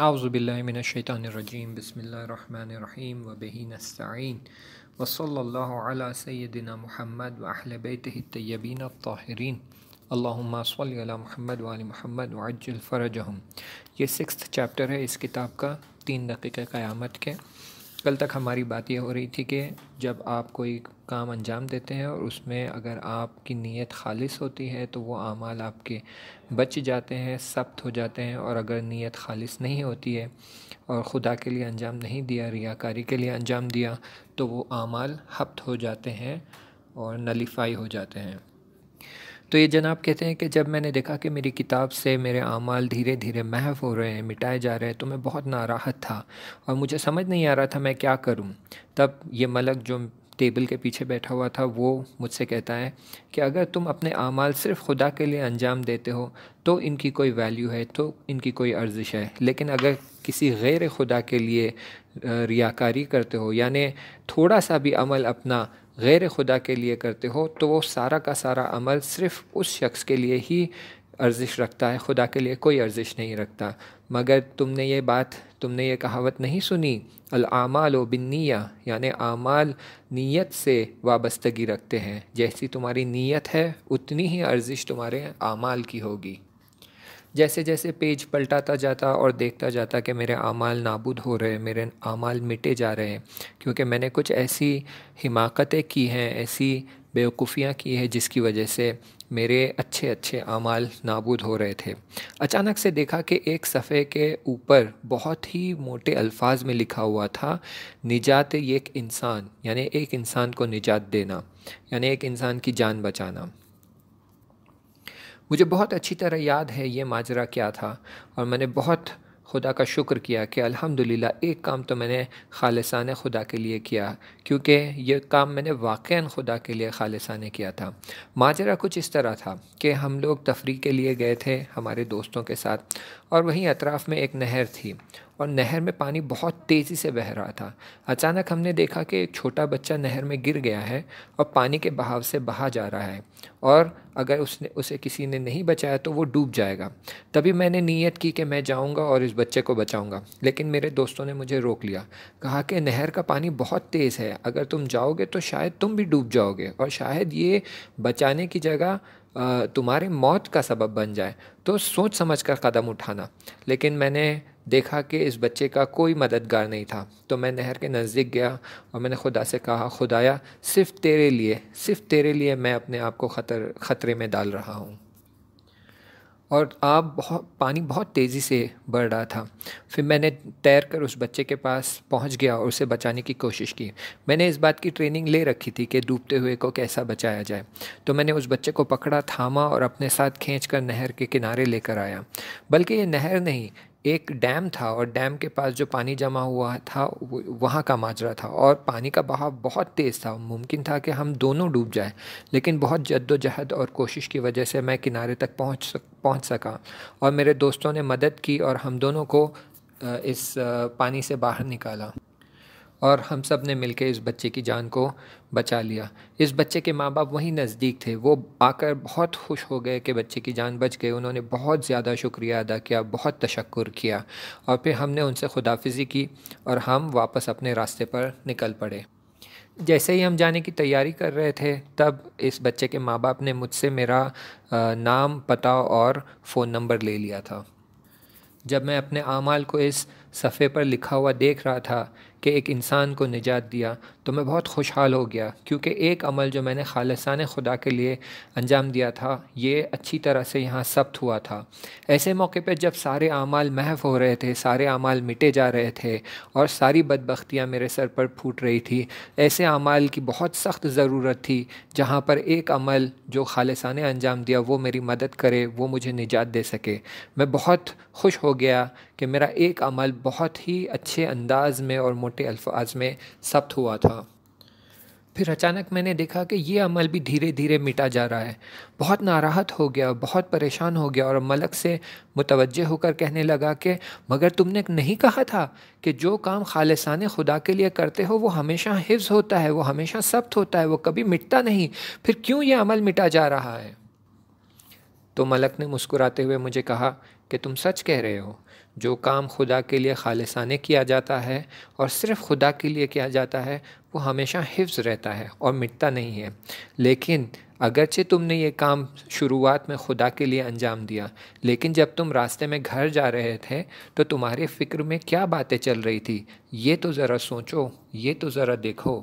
اعوذ باللہ من الشیطان الرجیم بسم اللہ الرحمن الرحیم وبہ نستعین وصلی اللہ علی سیدنا محمد واہل بیتہ الطیبین الطاہرین اللہم صلی علی محمد وآل محمد وعجل فرجہم۔ یہ 6th چیپٹر ہے اس کتاب کا، 3 دقیقہ قیامت کے۔ کل تک ہماری بات یہ ہو رہی تھی کہ جب آپ کوئی کام انجام دیتے ہیں اور اس میں اگر آپ کی نیت خالص ہوتی ہے تو وہ اعمال آپ کے بچ جاتے ہیں، ثبت ہو جاتے ہیں، اور اگر نیت خالص نہیں ہوتی ہے اور خدا کے لیے انجام نہیں دیا، ریاکاری کے لیے انجام دیا، تو وہ اعمال حبط ہو جاتے ہیں اور نلیفائی ہو جاتے ہیں۔ تو یہ جناب کہتے ہیں کہ جب میں نے دیکھا کہ میری کتاب سے میرے اعمال دھیرے دھیرے محو ہو رہے ہیں، مٹائے جا رہے ہیں، تو میں بہت ناراحت تھا اور مجھے سمجھ نہیں آ رہا تھا میں کیا کروں۔ تب یہ ملک جو ٹیبل کے پیچھے بیٹھا ہوا تھا وہ مجھ سے کہتا ہے کہ اگر تم اپنے اعمال صرف خدا کے لیے انجام دیتے ہو تو ان کی کوئی ویلیو ہے، تو ان کی کوئی ارزش ہے، لیکن اگر کسی غیر خدا کے لیے ریاکاری کرتے ہو، یعنی تھوڑا سا بھی عمل اپنا غیر خدا کے لیے کرتے ہو، تو وہ سارا کا سارا عمل صرف اس شخص کے لیے ہی ارزش رکھتا ہے، خدا کے لیے کوئی ارزش نہیں رکھتا۔ مگر تم نے یہ کہاوت نہیں سنی، الاعمال بالنیہ، یعنی اعمال نیت سے وابستگی رکھتے ہیں، جیسی تمہاری نیت ہے اتنی ہی ارزش تمہارے اعمال کی ہوگی۔ جیسے جیسے پیج پلٹاتا جاتا اور دیکھتا جاتا کہ میرے اعمال نابود ہو رہے، میرے اعمال مٹے جا رہے ہیں، کیونکہ میں نے کچھ ایسی حماقتیں کی ہیں، ایسی بیوقوفیاں کی ہیں جس کی وجہ سے میرے اچھے اعمال نابود ہو رہے تھے۔ اچانک سے دیکھا کہ ایک صفحے کے اوپر بہت ہی موٹے الفاظ میں لکھا ہوا تھا، نجات ایک انسان، یعنی ایک انسان کو نجات دینا، یعنی ایک انسان کی جان بچانا۔ مجھے بہت اچھی طرح یاد ہے یہ ماجرا کیا تھا، اور میں نے بہت خدا کا شکر کیا کہ الحمدللہ ایک کام تو میں نے خالصانہ خدا کے لیے کیا، کیونکہ یہ کام میں نے واقعاً خدا کے لیے خالصانہ کیا تھا۔ ماجرا کچھ اس طرح تھا کہ ہم لوگ تفریح کے لیے گئے تھے ہمارے دوستوں کے ساتھ، اور وہیں اطراف میں ایک نہر تھی، اور نہر میں پانی بہت تیزی سے بہہ رہا تھا۔ اچانک ہم نے دیکھا کہ ایک چھوٹا بچہ نہر میں گر گیا ہے اور پانی کے بہاؤ سے بہا جا رہا ہے، اور اگر اسے کسی نے نہیں بچایا تو وہ ڈوب جائے گا۔ تبھی میں نے نیت کی کہ میں جاؤں گا اور اس بچے کو بچاؤں گا، لیکن میرے دوستوں نے مجھے روک لیا، کہا کہ نہر کا پانی بہت تیز ہے، اگر تم جاؤ گے تو شاید تم بھی ڈوب جاؤ گے، اور شاید یہ بچانے کی جگہ تمہارے موت کا سبب بن جائے، تو سوچ سمجھ کر قدم اٹھانا۔ لیکن میں نے دیکھا کہ اس بچے کا کوئی مددگار نہیں تھا، تو میں نہر کے نزدیک گیا اور میں نے خدا سے کہا، خدایا صرف تیرے لیے میں اپنے آپ کو خطرے میں ڈال رہا ہوں۔ اور پانی بہت تیزی سے بڑھ رہا تھا۔ پھر میں نے تیر کر اس بچے کے پاس پہنچ گیا اور اسے بچانے کی کوشش کی۔ میں نے اس بات کی ٹریننگ لے رکھی تھی کہ ڈوبتے ہوئے کو کیسا بچایا جائے، تو میں نے اس بچے کو پکڑا، تھاما اور اپنے ساتھ کھینچ کر نہر کے کنارے لے کر آیا۔ بلکہ یہ نہر نہیں، ایک ڈیم تھا، اور ڈیم کے پاس جو پانی جمع ہوا تھا وہاں کا ماجرا تھا، اور پانی کا بہاؤ بہت تیز تھا، ممکن تھا کہ ہم دونوں ڈوب جائیں، لیکن بہت جد و جہد اور کوشش کی وجہ سے میں کنارے تک پہنچ سکا، اور میرے دوستوں نے مدد کی اور ہم دونوں کو اس پانی سے باہر نکالا، اور ہم سب نے مل کے اس بچے کی جان کو بچا لیا۔ اس بچے کے ماں باپ وہیں نزدیک تھے، وہ آ کر بہت خوش ہو گئے کہ بچے کی جان بچ گئی، انہوں نے بہت زیادہ شکریہ ادا کیا، بہت تشکر کیا، اور پھر ہم نے ان سے خداحافظی کی اور ہم واپس اپنے راستے پر نکل پڑے۔ جیسے ہی ہم جانے کی تیاری کر رہے تھے، تب اس بچے کے ماں باپ نے مجھ سے میرا نام، پتہ اور فون نمبر لے لیا تھا۔ جب میں اپنے اعمال کو اس صفحے پر لکھا ہوا دیکھ رہا تھا کہ ایک انسان کو نجات دیا، تو میں بہت خوشحال ہو گیا، کیونکہ ایک عمل جو میں نے خالصانہ خدا کے لیے انجام دیا تھا یہ اچھی طرح سے یہاں ثبت ہوا تھا۔ ایسے موقع پہ جب سارے اعمال محو ہو رہے تھے، سارے اعمال مٹے جا رہے تھے اور ساری بدبختیاں میرے سر پر پھوٹ رہی تھی، ایسے اعمال کی بہت سخت ضرورت تھی جہاں پر ایک عمل جو خالصانہ انجام دیا وہ میری مدد کرے، وہ مجھے نجات دے سکے۔ میں بہت خوش ہو گیا کہ میرا ایک عمل بہت ہی اچھے انداز میں اور موٹے الفاظ میں ثبت ہوا تھا۔ پھر اچانک میں نے دیکھا کہ یہ عمل بھی دھیرے دھیرے مٹا جا رہا ہے۔ بہت ناراحت ہو گیا، بہت پریشان ہو گیا، اور ملک سے متوجہ ہو کر کہنے لگا کہ مگر تم نے نہیں کہا تھا کہ جو کام خالصانہ خدا کے لیے کرتے ہو وہ ہمیشہ حفظ ہوتا ہے، وہ ہمیشہ ثبت ہوتا ہے، وہ کبھی مٹتا نہیں، پھر کیوں یہ عمل مٹا جا رہا ہے؟ تو ملک نے مسکراتے ہوئے مجھے کہا کہ تم سچ کہہ رہے ہو، جو کام خدا کے لیے خالصانہ کیا جاتا ہے اور صرف خدا کے لیے کیا جاتا ہے وہ ہمیشہ حفظ رہتا ہے اور مٹتا نہیں ہے۔ لیکن اگرچہ تم نے یہ کام شروعات میں خدا کے لیے انجام دیا، لیکن جب تم راستے میں گھر جا رہے تھے تو تمہارے فکر میں کیا باتیں چل رہی تھی، یہ تو ذرا سوچو، یہ تو ذرا دیکھو۔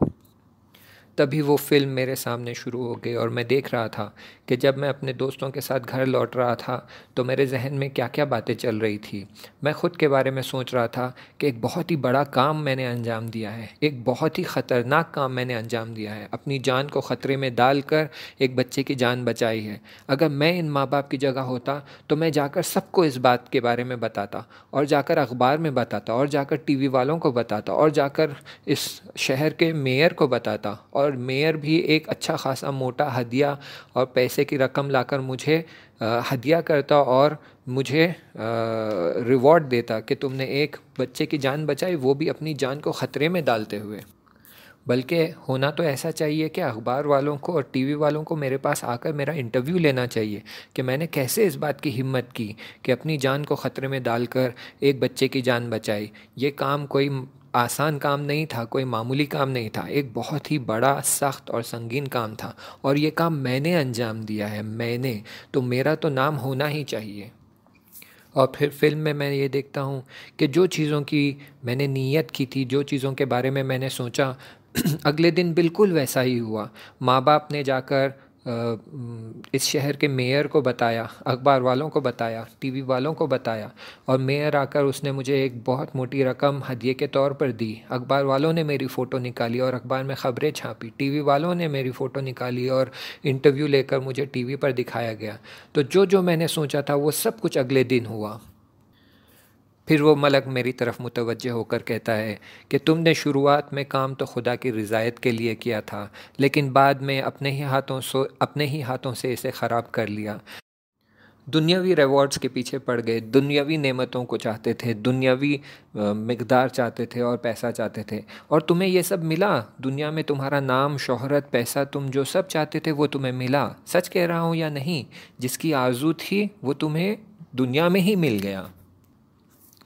تبھی وہ فلم میرے سامنے شروع ہو گئی اور میں دیکھ رہا تھا کہ جب میں اپنے دوستوں کے ساتھ گھر لوٹ رہا تھا تو میرے ذہن میں کیا کیا باتیں چل رہی تھی۔ میں خود کے بارے میں سوچ رہا تھا کہ ایک بہت ہی بڑا کام میں نے انجام دیا ہے، ایک بہت ہی خطرناک کام میں نے انجام دیا ہے، اپنی جان کو خطرے میں ڈال کر ایک بچے کی جان بچائی ہے۔ اگر میں ان ماں باپ کی جگہ ہوتا تو میں جا کر سب کو اس بات کے بارے میں بتاتا، اور جا کر اخبار میں بتاتا، اور جا کر ٹی وی والوں کو بتاتا، اور جا کر اس شہر کے میئر کو بتاتا، اور میئر بھی ایک اچھا خاصا موٹا ہدیہ اور پیسے کی رقم لا کر مجھے ہدیہ کرتا اور مجھے ریوارڈ دیتا کہ تم نے ایک بچے کی جان بچائی، وہ بھی اپنی جان کو خطرے میں ڈالتے ہوئے۔ بلکہ ہونا تو ایسا چاہیے کہ اخبار والوں کو اور ٹی وی والوں کو میرے پاس آ کر میرا انٹرویو لینا چاہیے کہ میں نے کیسے اس بات کی ہمت کی کہ اپنی جان کو خطرے میں ڈال کر ایک بچے کی جان بچائی۔ یہ کام کوئی آسان کام نہیں تھا، کوئی معمولی کام نہیں تھا، ایک بہت ہی بڑا، سخت اور سنگین کام تھا، اور یہ کام میں نے انجام دیا ہے، میں نے، تو میرا تو نام ہونا ہی چاہیے۔ اور پھر فلم میں یہ دیکھتا ہوں کہ جو چیزوں کی میں نے نیت کی تھی، جو چیزوں کے بارے میں میں نے سوچا، اگلے دن بالکل ویسا ہی ہوا۔ ماں باپ نے جا کر اس شہر کے میئر کو بتایا، اخبار والوں کو بتایا، ٹی وی والوں کو بتایا، اور میئر آ کر اس نے مجھے ایک بہت موٹی رقم ہدیے کے طور پر دی۔ اخبار والوں نے میری فوٹو نکالی اور اخبار میں خبریں چھاپی، ٹی وی والوں نے میری فوٹو نکالی اور انٹرویو لے کر مجھے ٹی وی پر دکھایا گیا۔ تو جو میں نے سوچا تھا وہ سب کچھ اگلے دن ہوا۔ پھر وہ ملک میری طرف متوجہ ہو کر کہتا ہے کہ تم نے شروعات میں کام تو خدا کی رضایت کے لیے کیا تھا، لیکن بعد میں اپنے ہی ہاتھوں سے اسے خراب کر لیا۔ دنیاوی ریوارڈز کے پیچھے پڑ گئے، دنیاوی نعمتوں کو چاہتے تھے، دنیاوی مقدار چاہتے تھے اور پیسہ چاہتے تھے، اور تمہیں یہ سب ملا۔ دنیا میں تمہارا نام، شہرت، پیسہ، تم جو سب چاہتے تھے وہ تمہیں ملا۔ سچ کہہ رہا ہوں یا نہیں؟ جس کی آرزو تھی وہ تمہیں دنیا میں ہی مل گیا۔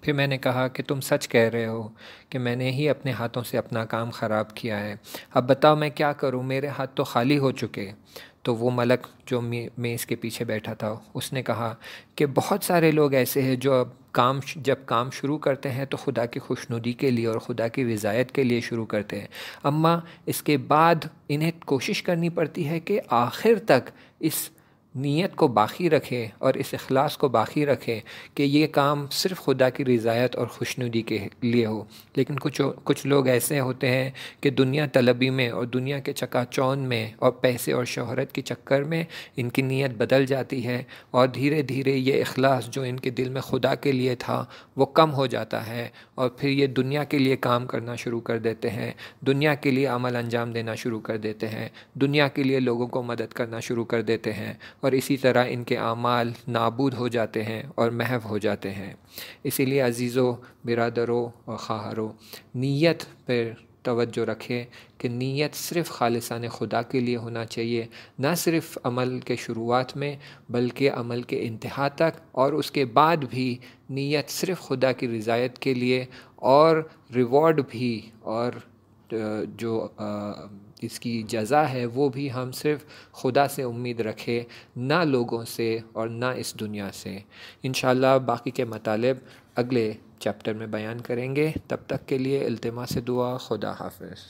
پھر میں نے کہا کہ تم سچ کہہ رہے ہو کہ میں نے ہی اپنے ہاتھوں سے اپنا کام خراب کیا ہے، اب بتاؤ میں کیا کروں، میرے ہاتھ تو خالی ہو چکے۔ تو وہ ملک جو میز کے پیچھے بیٹھا تھا اس نے کہا کہ بہت سارے لوگ ایسے ہیں جو جب کام شروع کرتے ہیں تو خدا کی خوشنودی کے لیے اور خدا کی رضایت کے لیے شروع کرتے ہیں، اما اس کے بعد انہیں کوشش کرنی پڑتی ہے کہ آخر تک اس نیت کو باقی رکھے اور اس اخلاص کو باقی رکھے کہ یہ کام صرف خدا کی رضایت اور خوشنودی کے لیے ہو۔ لیکن کچھ لوگ ایسے ہوتے ہیں کہ دنیا طلبی میں اور دنیا کے چکا چوند میں اور پیسے اور شہرت کے چکر میں ان کی نیت بدل جاتی ہے، اور دھیرے دھیرے یہ اخلاص جو ان کے دل میں خدا کے لیے تھا وہ کم ہو جاتا ہے، اور پھر یہ دنیا کے لیے کام کرنا شروع کر دیتے ہیں، دنیا کے لیے عمل انجام دینا شروع کر دیتے ہیں، دنیا کے لیے لوگوں کو مدد کرنا شروع کر دیتے ہیں، اور اسی طرح ان کے اعمال نابود ہو جاتے ہیں اور محو ہو جاتے ہیں۔ اسی لیے عزیزو، برادرو اور خواہرو، نیت پر توجہ رکھے کہ نیت صرف خالصانہ خدا کے لیے ہونا چاہیے، نہ صرف عمل کے شروعات میں بلکہ عمل کے انتہا تک، اور اس کے بعد بھی نیت صرف خدا کی رضایت کے لیے، اور ریوارڈ بھی اور جو اس کی جزا ہے وہ بھی ہم صرف خدا سے امید رکھے، نہ لوگوں سے اور نہ اس دنیا سے۔ انشاءاللہ باقی کے مطالب اگلے چیپٹر میں بیان کریں گے، تب تک کے لیے التماس دعا، خدا حافظ۔